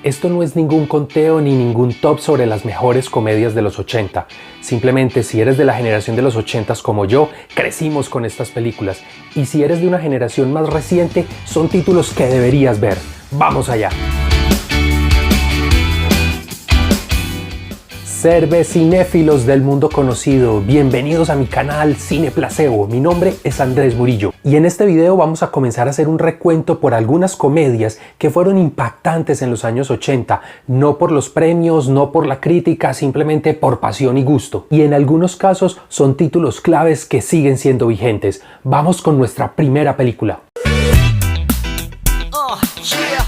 Esto no es ningún conteo ni ningún top sobre las mejores comedias de los 80. Simplemente si eres de la generación de los 80s como yo, crecimos con estas películas. Y si eres de una generación más reciente, son títulos que deberías ver. ¡Vamos allá! Cinéfilos del mundo conocido, bienvenidos a mi canal Cine Placebo. Mi nombre es Andrés Murillo y en este video vamos a comenzar a hacer un recuento por algunas comedias que fueron impactantes en los años 80, no por los premios, no por la crítica, simplemente por pasión y gusto. Y en algunos casos son títulos claves que siguen siendo vigentes. Vamos con nuestra primera película.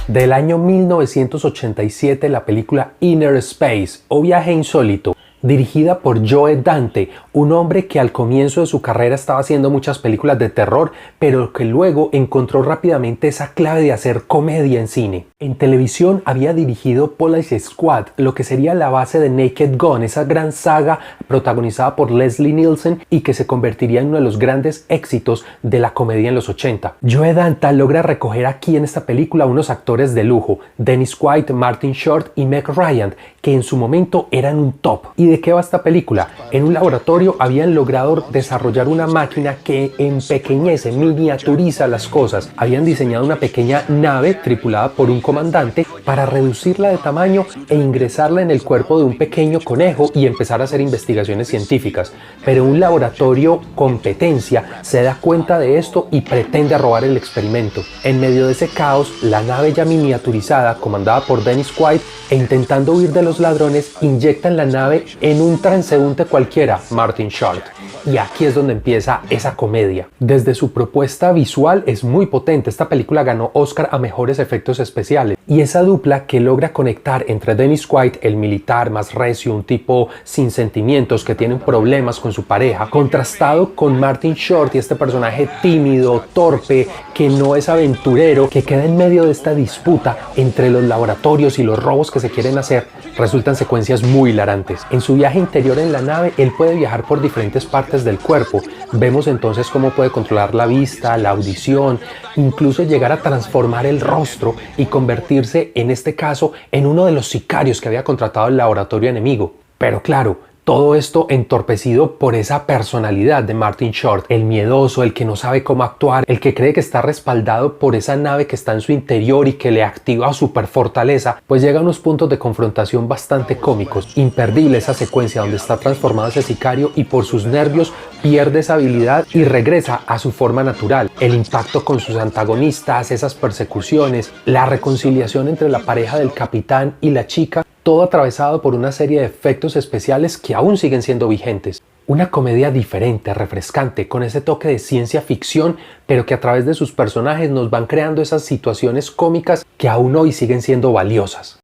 Del año 1987, la película Inner Space o Viaje Insólito, dirigida por Joe Dante, un hombre que al comienzo de su carrera estaba haciendo muchas películas de terror, pero que luego encontró rápidamente esa clave de hacer comedia en cine. En televisión había dirigido Police Squad, lo que sería la base de Naked Gun, esa gran saga protagonizada por Leslie Nielsen y que se convertiría en uno de los grandes éxitos de la comedia en los 80. Joe Dante logra recoger aquí en esta película unos actores de lujo, Dennis Quaid, Martin Short y Meg Ryan, que en su momento eran un top. ¿Y de qué va esta película? En un laboratorio habían logrado desarrollar una máquina que empequeñece, miniaturiza las cosas. Habían diseñado una pequeña nave tripulada por un comandante para reducirla de tamaño e ingresarla en el cuerpo de un pequeño conejo y empezar a hacer investigaciones científicas. Pero un laboratorio competencia se da cuenta de esto y pretende robar el experimento. En medio de ese caos, la nave ya miniaturizada, comandada por Dennis Quaid, e intentando huir de los ladrones, inyectan la nave en un transeúnte cualquiera, Martin Short. Y aquí es donde empieza esa comedia. Desde su propuesta visual es muy potente. Esta película ganó Oscar a mejores efectos especiales. Y esa dupla que logra conectar entre Dennis Quaid, el militar más recio, un tipo sin sentimientos que tiene problemas con su pareja, contrastado con Martin Short y este personaje tímido, torpe, que no es aventurero, que queda en medio de esta disputa entre los laboratorios y los robos que se quieren hacer, resultan secuencias muy hilarantes. En su viaje interior en la nave, él puede viajar por diferentes partes del cuerpo. Vemos entonces cómo puede controlar la vista, la audición, incluso llegar a transformar el rostro y convertirse, en este caso, en uno de los sicarios que había contratado el laboratorio enemigo. Pero claro, todo esto entorpecido por esa personalidad de Martin Short, el miedoso, el que no sabe cómo actuar, el que cree que está respaldado por esa nave que está en su interior y que le activa su fortaleza, pues llega a unos puntos de confrontación bastante cómicos. Imperdible esa secuencia donde está transformado ese sicario y por sus nervios pierde esa habilidad y regresa a su forma natural. El impacto con sus antagonistas, esas persecuciones, la reconciliación entre la pareja del capitán y la chica, todo atravesado por una serie de efectos especiales que aún siguen siendo vigentes. Una comedia diferente, refrescante, con ese toque de ciencia ficción, pero que a través de sus personajes nos van creando esas situaciones cómicas que aún hoy siguen siendo valiosas.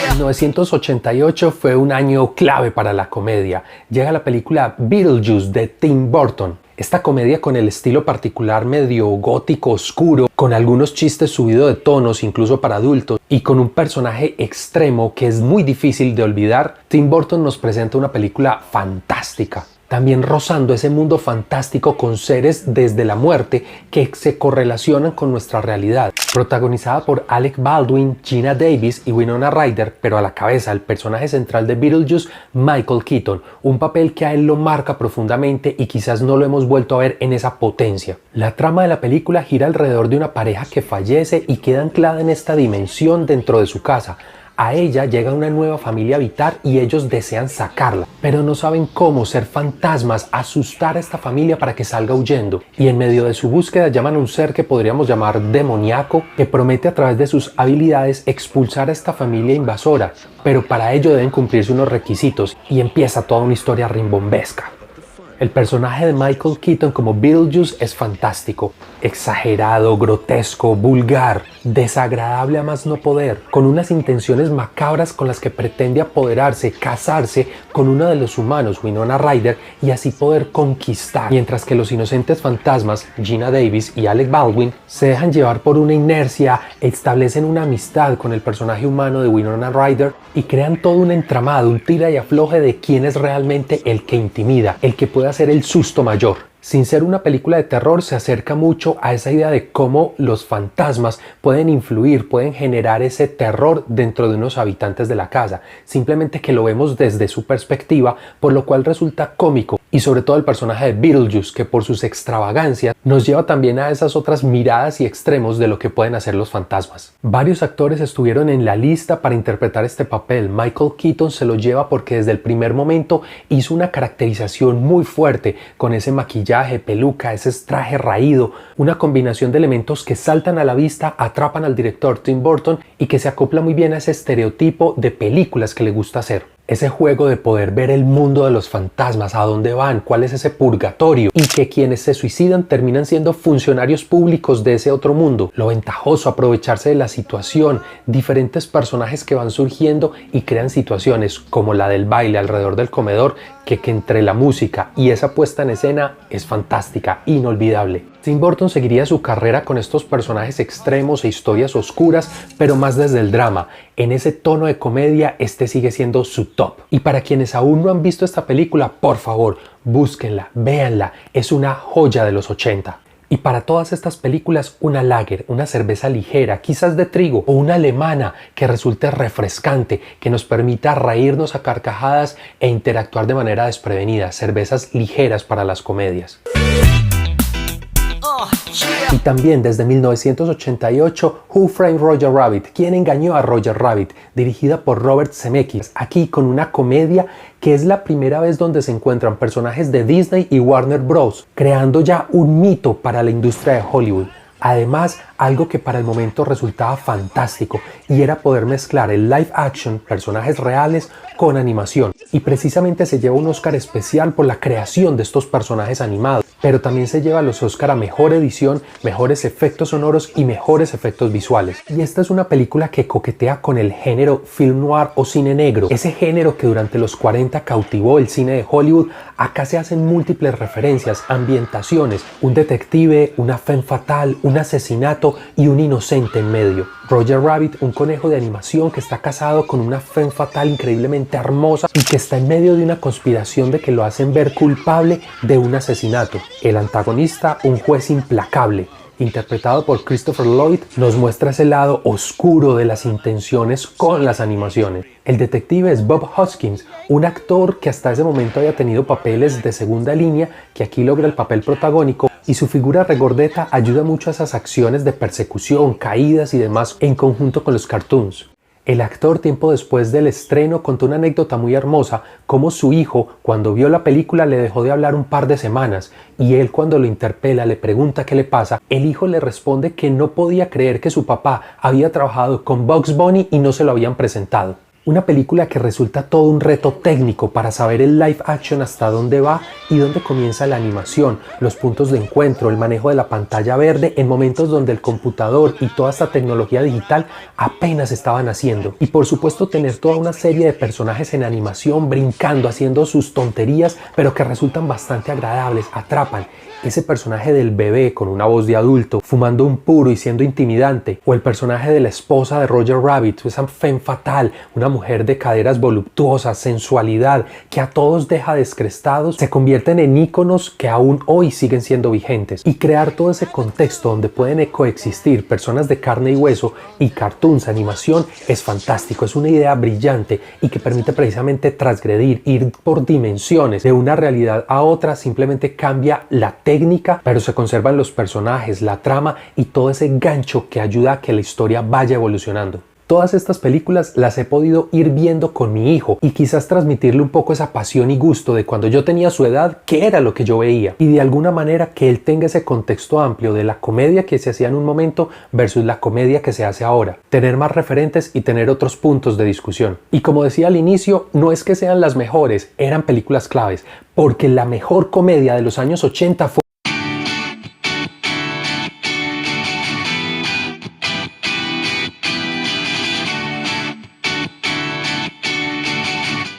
En 1988 fue un año clave para la comedia. Llega la película Beetlejuice de Tim Burton. Esta comedia con el estilo particular medio gótico oscuro, con algunos chistes subidos de tonos incluso para adultos y con un personaje extremo que es muy difícil de olvidar, Tim Burton nos presenta una película fantástica. También rozando ese mundo fantástico con seres desde la muerte que se correlacionan con nuestra realidad. Protagonizada por Alec Baldwin, Geena Davis y Winona Ryder, pero a la cabeza el personaje central de Beetlejuice, Michael Keaton, un papel que a él lo marca profundamente y quizás no lo hemos vuelto a ver en esa potencia. La trama de la película gira alrededor de una pareja que fallece y queda anclada en esta dimensión dentro de su casa. A ella llega una nueva familia a habitar y ellos desean sacarla, pero no saben cómo ser fantasmas, asustar a esta familia para que salga huyendo. Y en medio de su búsqueda llaman a un ser que podríamos llamar demoníaco, que promete a través de sus habilidades expulsar a esta familia invasora, pero para ello deben cumplirse unos requisitos y empieza toda una historia rimbombesca. El personaje de Michael Keaton como Beetlejuice es fantástico, exagerado, grotesco, vulgar, desagradable a más no poder, con unas intenciones macabras con las que pretende apoderarse, casarse con uno de los humanos, Winona Ryder, y así poder conquistar, mientras que los inocentes fantasmas, Geena Davis y Alec Baldwin, se dejan llevar por una inercia, establecen una amistad con el personaje humano de Winona Ryder y crean todo un entramado, un tira y afloje de quién es realmente el que intimida, el que puede hacer el susto mayor. Sin ser una película de terror, se acerca mucho a esa idea de cómo los fantasmas pueden influir, pueden generar ese terror dentro de unos habitantes de la casa. Simplemente que lo vemos desde su perspectiva, por lo cual resulta cómico. Y sobre todo el personaje de Beetlejuice, que por sus extravagancias nos lleva también a esas otras miradas y extremos de lo que pueden hacer los fantasmas. Varios actores estuvieron en la lista para interpretar este papel. Michael Keaton se lo lleva porque desde el primer momento hizo una caracterización muy fuerte con ese maquillaje, peluca, ese traje raído, una combinación de elementos que saltan a la vista, atrapan al director Tim Burton y que se acopla muy bien a ese estereotipo de películas que le gusta hacer. Ese juego de poder ver el mundo de los fantasmas, a dónde van, cuál es ese purgatorio, y que quienes se suicidan terminan siendo funcionarios públicos de ese otro mundo. Lo ventajoso, aprovecharse de la situación, diferentes personajes que van surgiendo y crean situaciones como la del baile alrededor del comedor, que entre la música y esa puesta en escena es fantástica, inolvidable. Tim Burton seguiría su carrera con estos personajes extremos e historias oscuras, pero más desde el drama. En ese tono de comedia, este sigue siendo su top. Y para quienes aún no han visto esta película, por favor, búsquenla, véanla, es una joya de los 80. Y para todas estas películas, una lager, una cerveza ligera, quizás de trigo, o una alemana que resulte refrescante, que nos permita reírnos a carcajadas e interactuar de manera desprevenida. Cervezas ligeras para las comedias. Y también desde 1988, Who Framed Roger Rabbit? ¿Quién engañó a Roger Rabbit? Dirigida por Robert Zemeckis, aquí con una comedia que es la primera vez donde se encuentran personajes de Disney y Warner Bros., creando ya un mito para la industria de Hollywood. Además, algo que para el momento resultaba fantástico y era poder mezclar el live action, personajes reales, con animación. Y precisamente se lleva un Oscar especial por la creación de estos personajes animados, pero también se lleva los Oscar a mejor edición, mejores efectos sonoros y mejores efectos visuales. Y esta es una película que coquetea con el género film noir o cine negro, ese género que durante los 40 cautivó el cine de Hollywood. Acá se hacen múltiples referencias, ambientaciones, un detective, una femme fatale, un asesinato y un inocente en medio. Roger Rabbit, un conejo de animación que está casado con una femme fatale increíblemente hermosa y que está en medio de una conspiración de que lo hacen ver culpable de un asesinato. El antagonista, un juez implacable, interpretado por Christopher Lloyd, nos muestra ese lado oscuro de las intenciones con las animaciones. El detective es Bob Hoskins, un actor que hasta ese momento había tenido papeles de segunda línea, que aquí logra el papel protagónico, y su figura regordeta ayuda mucho a esas acciones de persecución, caídas y demás en conjunto con los cartoons. El actor, tiempo después del estreno, contó una anécdota muy hermosa, cómo su hijo, cuando vio la película, le dejó de hablar un par de semanas, y él, cuando lo interpela, le pregunta qué le pasa. El hijo le responde que no podía creer que su papá había trabajado con Bugs Bunny y no se lo habían presentado. Una película que resulta todo un reto técnico para saber el live action hasta dónde va y dónde comienza la animación, los puntos de encuentro, el manejo de la pantalla verde en momentos donde el computador y toda esta tecnología digital apenas estaban haciendo. Y por supuesto tener toda una serie de personajes en animación brincando, haciendo sus tonterías, pero que resultan bastante agradables, atrapan. Ese personaje del bebé con una voz de adulto, fumando un puro y siendo intimidante, o el personaje de la esposa de Roger Rabbit, esa femme fatale, una mujer de caderas voluptuosas, sensualidad, que a todos deja descrestados, se convierten en íconos que aún hoy siguen siendo vigentes. Y crear todo ese contexto donde pueden coexistir personas de carne y hueso y cartoons, animación, es fantástico, es una idea brillante y que permite precisamente transgredir, ir por dimensiones de una realidad a otra. Simplemente cambia la técnica, pero se conservan los personajes, la trama y todo ese gancho que ayuda a que la historia vaya evolucionando. Todas estas películas las he podido ir viendo con mi hijo y quizás transmitirle un poco esa pasión y gusto de cuando yo tenía su edad, qué era lo que yo veía, y de alguna manera que él tenga ese contexto amplio de la comedia que se hacía en un momento versus la comedia que se hace ahora, tener más referentes y tener otros puntos de discusión. Y como decía al inicio, no es que sean las mejores, eran películas claves, porque la mejor comedia de los años 80 fue